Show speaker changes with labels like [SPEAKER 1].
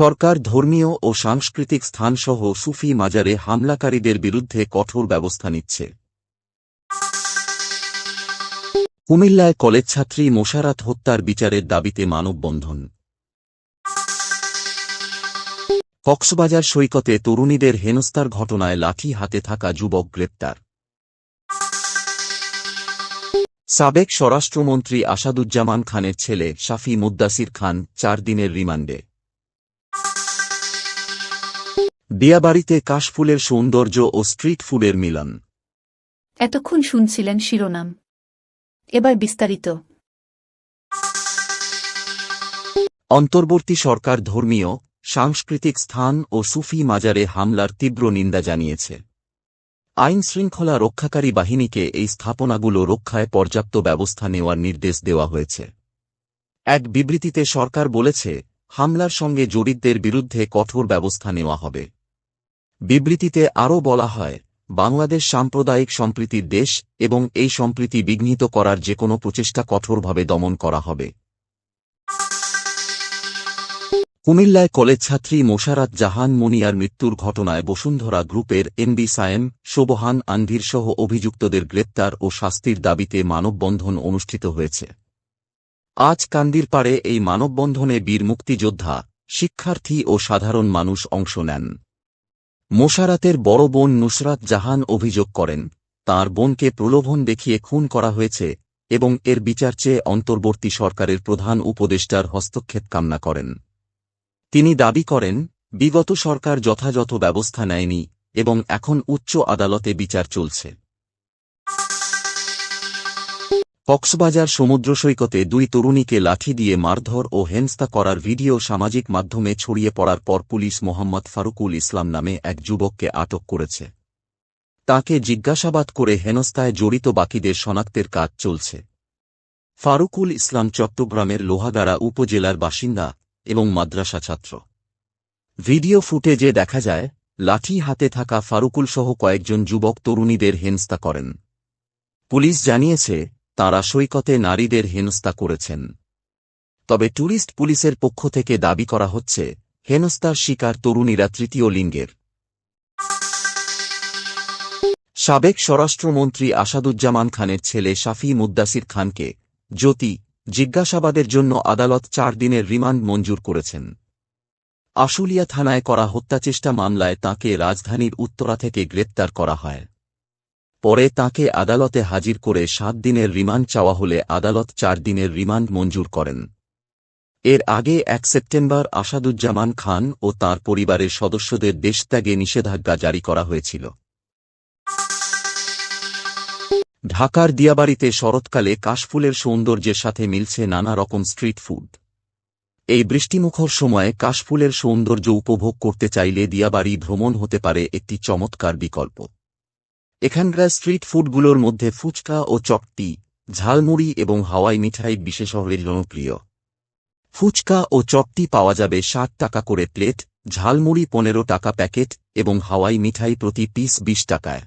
[SPEAKER 1] সরকার ধর্মীয় ও সাংস্কৃতিক স্থানসহ সুফি মাজারে হামলাকারীদের বিরুদ্ধে কঠোর ব্যবস্থা নিচ্ছে। কুমিল্লায় কলেজছাত্রী মোশারাত হত্যার বিচারের দাবিতে মানববন্ধন। কক্সবাজার সৈকতে তরুণীদের হেনস্থার ঘটনায় লাঠি হাতে থাকা যুবক গ্রেপ্তার। সাবেক স্বরাষ্ট্রমন্ত্রী আসাদুজ্জামান খানের ছেলে শাফি মুদ্দাসির খান 4 দিনের রিমান্ডে। দিয়াবাড়িতে কাশফুলের সৌন্দর্য ও স্ট্রিট ফুডের মিলন।
[SPEAKER 2] এতক্ষণ শুনছিলেন শিরোনাম, এবার বিস্তারিত।
[SPEAKER 1] অন্তর্বর্তী সরকার ধর্মীয়, সাংস্কৃতিক স্থান ও সুফি মাজারে হামলার তীব্র নিন্দা জানিয়েছে। আইনশৃঙ্খলা রক্ষাকারী বাহিনীকে এই স্থাপনাগুলো রক্ষায় পর্যাপ্ত ব্যবস্থা নেওয়ার নির্দেশ দেওয়া হয়েছে। এক বিবৃতিতে সরকার বলেছে, হামলার সঙ্গে জড়িতদের বিরুদ্ধে কঠোর ব্যবস্থা নেওয়া হবে। বিবৃতিতে আরও বলা হয়, বাংলাদেশ সাম্প্রদায়িক সম্প্রীতির দেশ এবং এই সম্প্রীতি বিঘ্নিত করার যেকোনো প্রচেষ্টা কঠোরভাবে দমন করা হবে। কুমিল্লায় কলেজছাত্রী মোশারাত জাহান মুনিয়ার মৃত্যুর ঘটনায় বসুন্ধরা গ্রুপের এমডি সায়েম, সোবহান আনভির সহ অভিযুক্তদের গ্রেপ্তার ও শাস্তির দাবিতে মানববন্ধন অনুষ্ঠিত হয়েছে। আজ কান্দিরপাড়ে এই মানববন্ধনে বীর মুক্তিযোদ্ধা, শিক্ষার্থী ও সাধারণ মানুষ অংশ নেন। মোশারাতের বড় বোন নুসরাত জাহান অভিযোগ করেন, তাঁর বোনকে প্রলোভন দেখিয়ে খুন করা হয়েছে এবং এর বিচার চেয়ে অন্তর্বর্তী সরকারের প্রধান উপদেষ্টার হস্তক্ষেপ কামনা করেন। তিনি দাবি করেন, বিগত সরকার যথাযথ ব্যবস্থা নেয়নি এবং এখন উচ্চ আদালতে বিচার চলছে। কক্সবাজার সমুদ্র সৈকতে 2 তরুণীকে লাঠি দিয়ে মারধর ও হেনস্থা করার ভিডিও সামাজিক মাধ্যমে ছড়িয়ে পড়ার পর পুলিশ মোহাম্মদ ফারুকুল ইসলাম নামে এক যুবককে আটক করেছে। তাকে জিজ্ঞাসাবাদ করে হেনস্থায় জড়িত বাকিদের শনাক্তের কাজ চলছে। ফারুকুল ইসলাম চট্টগ্রামের লোহাগাড়া উপজেলার বাসিন্দা এবং মাদ্রাসা ছাত্র। ভিডিও ফুটেজে দেখা যায়, লাঠি হাতে থাকা ফারুকুল সহ কয়েকজন যুবক তরুণীদের হেনস্থা করেন। পুলিশ জানিয়েছে, তাঁরা সৈকতে নারীদের হেনস্থা করেছেন। তবে ট্যুরিস্ট পুলিশের পক্ষ থেকে দাবি করা হচ্ছে, হেনস্থার শিকার তরুণীরা তৃতীয় লিঙ্গের। সাবেক স্বরাষ্ট্রমন্ত্রী আসাদুজ্জামান খানের ছেলে শাফি মুদ্দাসির খানকে জ্যোতি জিজ্ঞাসাবাদের জন্য আদালত 4 দিনের রিমান্ড মঞ্জুর করেছেন। আশুলিয়া থানায় করা হত্যাচেষ্টা মামলায় তাঁকে রাজধানীর উত্তরা থেকে গ্রেপ্তার করা হয়। পরে তাঁকে আদালতে হাজির করে 7 দিনের রিমান্ড চাওয়া হলে আদালত 4 দিনের রিমান্ড মঞ্জুর করেন। এর আগে 1 সেপ্টেম্বর আসাদুজ্জামান খান ও তাঁর পরিবারের সদস্যদের দেশত্যাগে নিষেধাজ্ঞা জারি করা হয়েছিল। ঢাকার দিয়াবাড়িতে শরৎকালে কাশফুলের সৌন্দর্যের সাথে মিলছে নানা রকম স্ট্রিট ফুড। এই বৃষ্টিমুখর সময়ে কাশফুলের সৌন্দর্য উপভোগ করতে চাইলে দিয়াবাড়ি ভ্রমণ হতে পারে একটি চমৎকার বিকল্প। এখানকার স্ট্রিট ফুডগুলোর মধ্যে ফুচকা ও চট্টি, ঝালমুড়ি এবং হাওয়াই মিঠাই বিশেষভাবে জনপ্রিয়। ফুচকা ও চট্টি পাওয়া যাবে 60 টাকা করে প্লেট, ঝালমুড়ি 15 টাকা প্যাকেট এবং হাওয়াই মিঠাই প্রতি পিস 20 টাকায়।